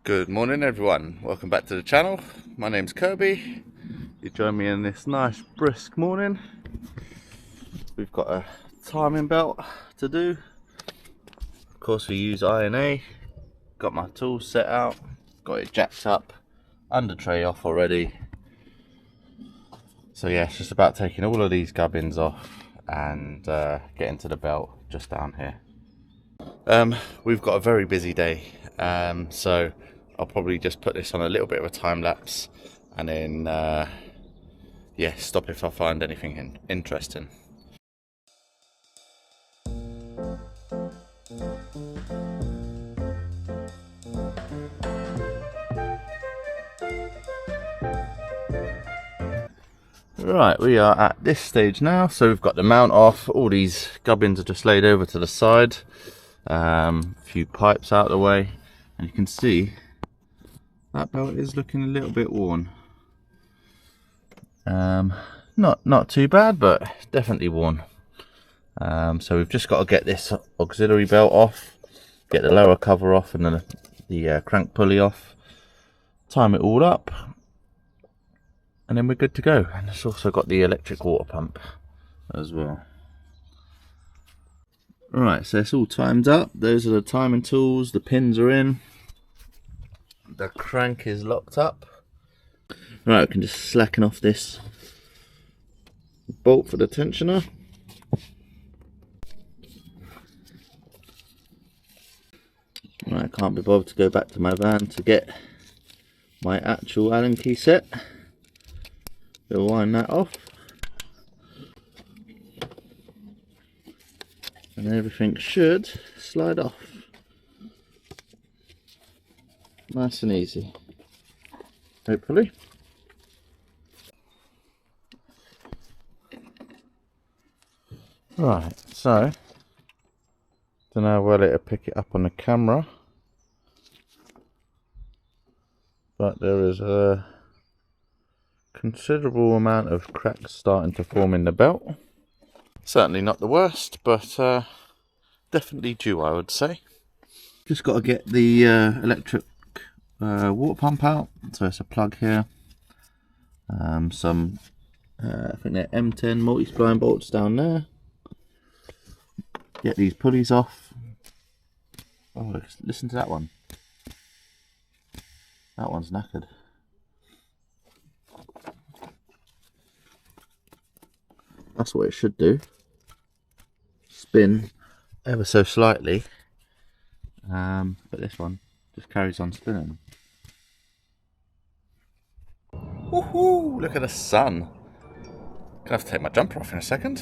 Good morning everyone, welcome back to the channel. My name's Kirby. You join me in this nice brisk morning. We've got a timing belt to do. Of course we use INA. Got my tools set out, got it jacked up, under tray off already. So yeah, it's just about taking all of these gubbins off and getting to the belt just down here. We've got a very busy day, so I'll probably just put this on a little bit of a time lapse and then yeah, stop if I find anything interesting. Right, we are at this stage now, so we've got the mount off, all these gubbins are just laid over to the side, a few pipes out of the way, and you can see that belt is looking a little bit worn. Not too bad, but definitely worn. So we've just got to get this auxiliary belt off, get the lower cover off and the crank pulley off, time it all up, and then we're good to go. And it's also got the electric water pump as well. Right, so it's all timed up. Those are the timing tools, the pins are in, the crank is locked up. Right, we can just slacken off this bolt for the tensioner. Right, I can't be bothered to go back to my van to get my actual Allen key set. We'll wind that off, and everything should slide off nice and easy, hopefully. Right, so don't know whether it'll pick it up on the camera, but there is a considerable amount of cracks starting to form in the belt. Certainly not the worst, but definitely due, I would say. Just got to get the electric water pump out. So it's a plug here. Some I think they're M10 multi-spline bolts down there. Get these pulleys off. Oh, listen to that one. That one's knackered. That's what it should do. Spin ever so slightly, but this one just carries on spinning. Woohoo! Look at the sun. Gonna have to take my jumper off in a second.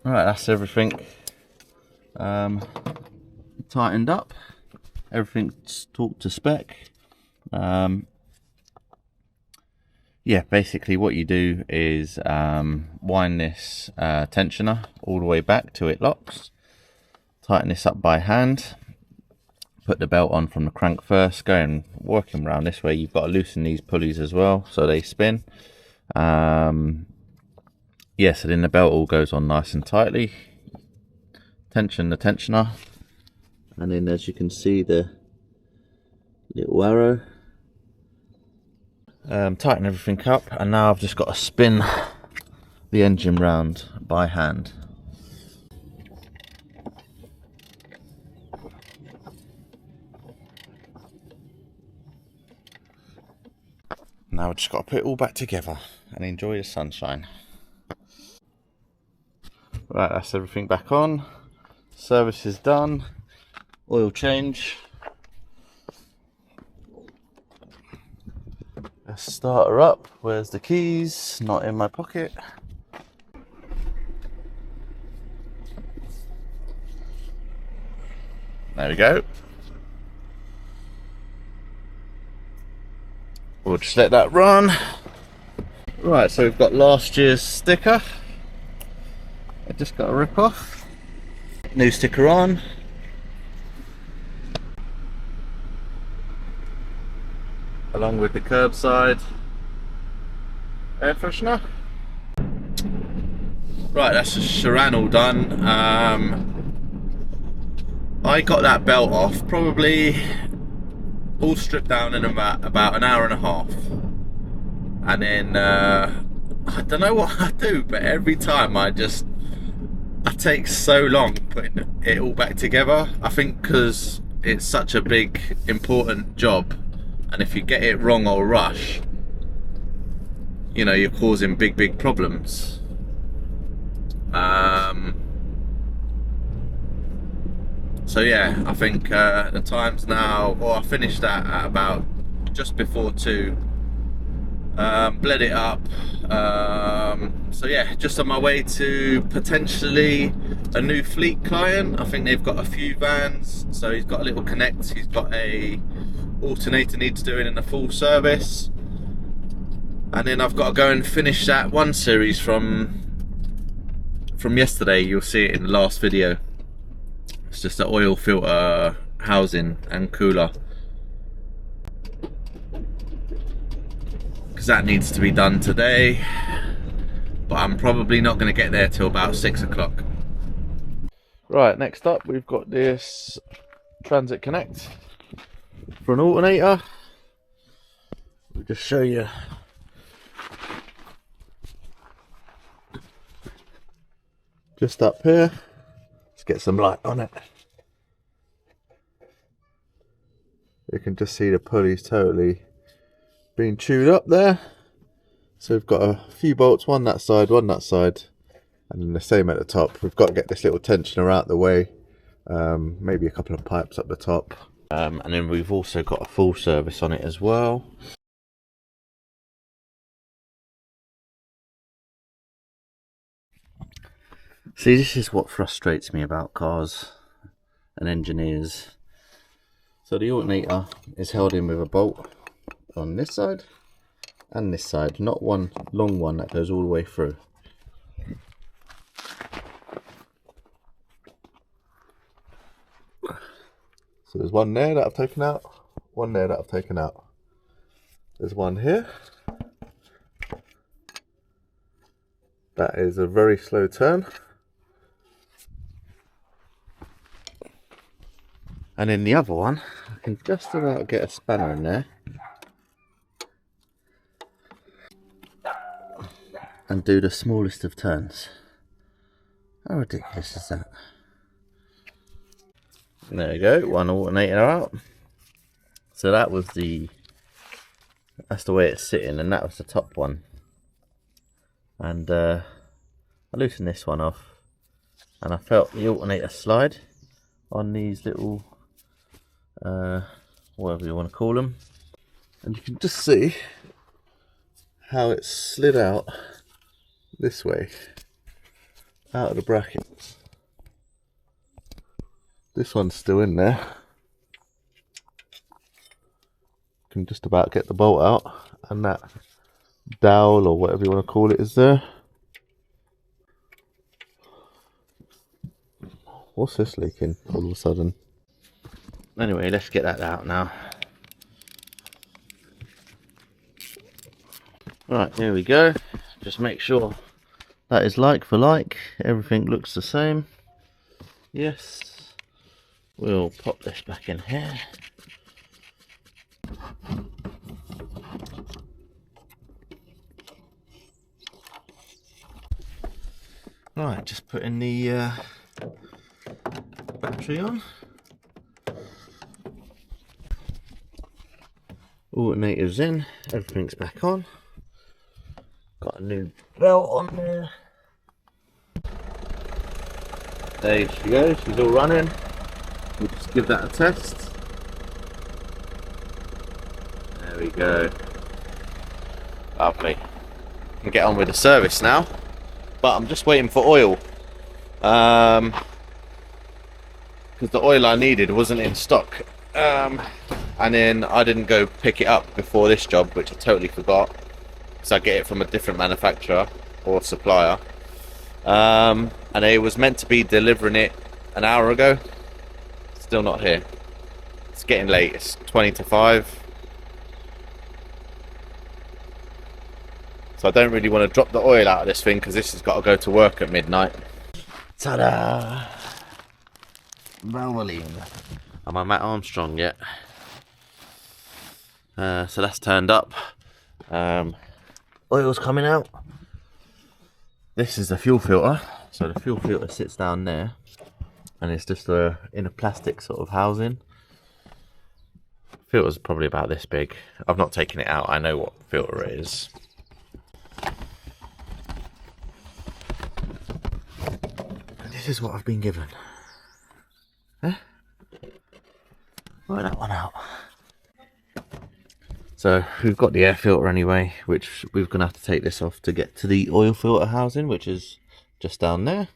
Alright, that's everything tightened up. Everything's talked to spec. Yeah, basically what you do is wind this tensioner all the way back till it locks. Tighten this up by hand. Put the belt on from the crank first. Going working around this way, you've got to loosen these pulleys as well so they spin. Yeah, so then the belt all goes on nice and tightly. Tension the tensioner, and then as you can see the little arrow. Tighten everything up, and now I've just got to spin the engine round by hand. Now I've just got to put it all back together and enjoy the sunshine. Right, that's everything back on. Service is done. Oil change. Let's start her up. Where's the keys? Not in my pocket. There we go. We'll just let that run. Right, so we've got last year's sticker. I just got to rip off. New sticker on. Along with the curbside air freshener. Right, that's the Sharan all done. I got that belt off probably all stripped down in about an hour and a half, and then I don't know what I do, but every time I take so long putting it all back together. I think because it's such a big important job, and if you get it wrong or rush, you know, you're causing big problems. So yeah, I think the time's now, or I finished that at about just before 2. Bled it up. So yeah, just on my way to potentially a new fleet client. I think they've got a few vans, so he's got a little connect, he's got a alternator needs doing in a full service, and then I've got to go and finish that one series from yesterday. You'll see it in the last video. It's just the oil filter housing and cooler, because that needs to be done today, but I'm probably not going to get there till about 6 o'clock. Right, next up we've got this Transit Connect for an alternator. I'll just show you. Just up here, let's get some light on it. You can just see the pulleys totally being chewed up there. So we've got a few bolts, one that side, and then the same at the top. We've got to get this little tensioner out the way, maybe a couple of pipes up the top, and then we've also got a full service on it as well. See, this is what frustrates me about cars and engineers. So the alternator is held in with a bolt on this side and this side, not one long one that goes all the way through. So there's one there that I've taken out, one there that I've taken out. There's one here. That is a very slow turn. And in the other one, I can just about get a spanner in there and do the smallest of turns. How ridiculous is that? There you go, one alternator out. So that's the way it's sitting, and that was the top one. And I loosened this one off, and I felt the alternator slide on these little whatever you want to call them, and you can just see how it slid out this way out of the brackets. This one's still in there. Can just about get the bolt out, and that dowel or whatever you want to call it is there. What's this leaking all of a sudden? Anyway, let's get that out now. Right, here we go. Just make sure that is like for like. Everything looks the same. Yes. We'll pop this back in here. Right, just putting the battery on. Alternator's in, everything's back on. Got a new belt on there. There she goes, she's all running. We'll just give that a test. There we go. Lovely. Can get on with the service now. But I'm just waiting for oil. Because the oil I needed wasn't in stock. And then I didn't go pick it up before this job, which I totally forgot, because I get it from a different manufacturer or supplier, and it was meant to be delivering it an hour ago. Still not here. It's getting late. It's 20 to 5, so I don't really want to drop the oil out of this thing, because this has got to go to work at midnight. Ta-da! Valvoline. Am I Matt Armstrong yet? So that's turned up. Oil's coming out. This is the fuel filter. So the fuel filter sits down there, and it's just in a plastic sort of housing. Filter's probably about this big. I've not taken it out. I know what filter it is. This is what I've been given. Huh? Work that one out. So we've got the air filter anyway, which we're going to have to take this off to get to the oil filter housing, which is just down there.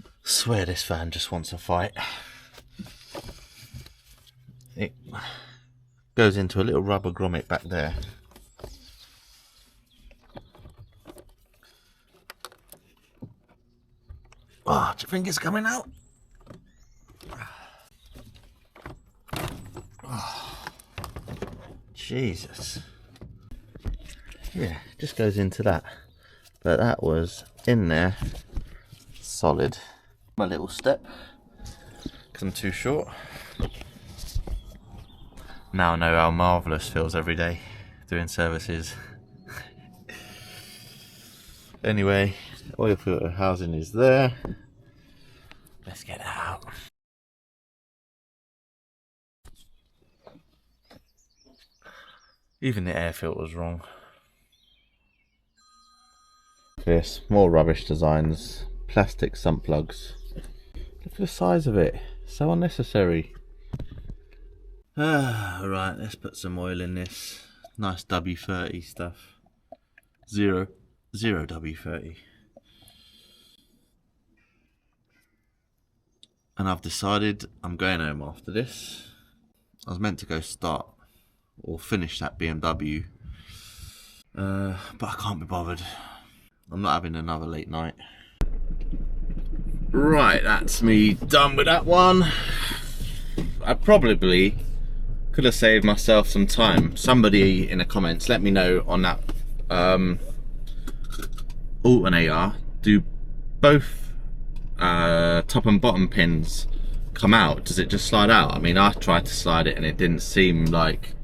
I swear this fan just wants a fight. It goes into a little rubber grommet back there. Oh, do you think it's coming out? Oh, Jesus. Yeah, just goes into that. But that was in there, solid. My little step, because I'm too short. Now I know how marvellous feels every day doing services. Anyway, oil filter housing is there. Let's get that out. Even the air filter was wrong. This, more rubbish designs. Plastic sump plugs. Look at the size of it. So unnecessary. Right, let's put some oil in this. Nice W30 stuff. Zero W30. And I've decided I'm going home after this. I was meant to go start or finish that BMW, but I can't be bothered. I'm not having another late night. Right, that's me done with that one. I probably could have saved myself some time. Somebody in the comments, let me know on that alternator, do both top and bottom pins come out? Does it just slide out? I mean, I tried to slide it and it didn't seem like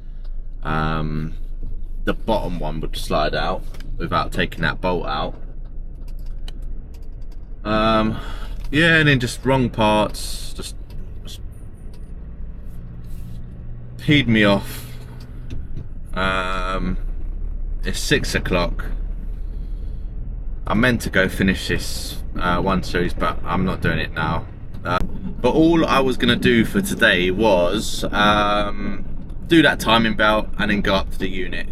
the bottom one would slide out without taking that bolt out. Yeah, and then just wrong parts, just peed me off. It's 6 o'clock. I'm meant to go finish this one series, but I'm not doing it now. But all I was gonna do for today was do that timing belt and then go up to the unit.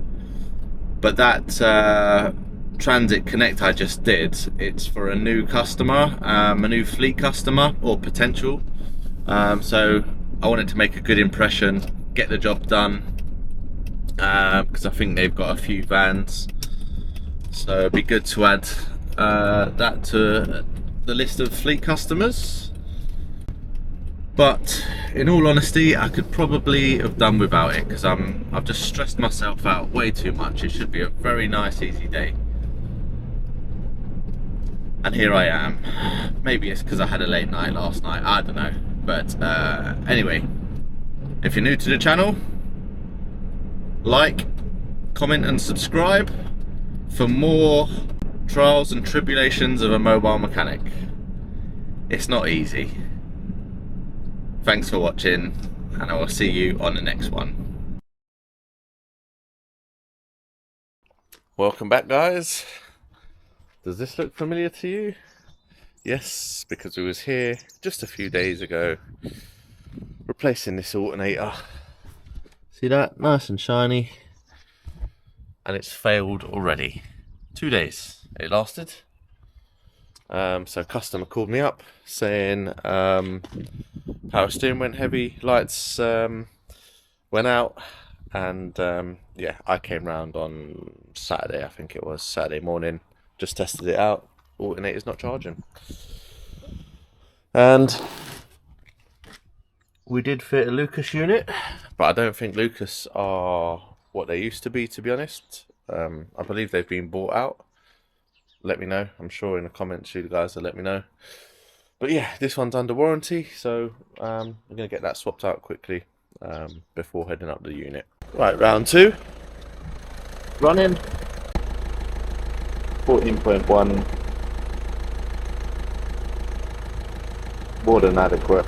But that transit connect I just did, it's for a new customer, a new fleet customer or potential. So I wanted to make a good impression, get the job done, because I think they've got a few vans. So it'd be good to add that to the list of fleet customers. But in all honesty, I could probably have done without it, because I've just stressed myself out way too much. It should be a very nice, easy day. And here I am. Maybe it's because I had a late night last night, I don't know. But anyway, if you're new to the channel, like, comment and subscribe for more trials and tribulations of a mobile mechanic. It's not easy. Thanks for watching, and I will see you on the next one. Welcome back, guys. Does this look familiar to you? Yes, because we was here just a few days ago replacing this alternator. See that? Nice and shiny. And it's failed already. 2 days it lasted. So customer called me up saying power steering went heavy, lights went out, and yeah, I came round on Saturday, I think it was Saturday morning, just tested it out. Alternator's not charging, and we did fit a Lucas unit, but I don't think Lucas are what they used to be honest. I believe they've been bought out. Let me know. I'm sure in the comments you guys will let me know. But yeah, this one's under warranty, so I'm going to get that swapped out quickly before heading up the unit. Right, round 2. Running. 14.1. More than adequate.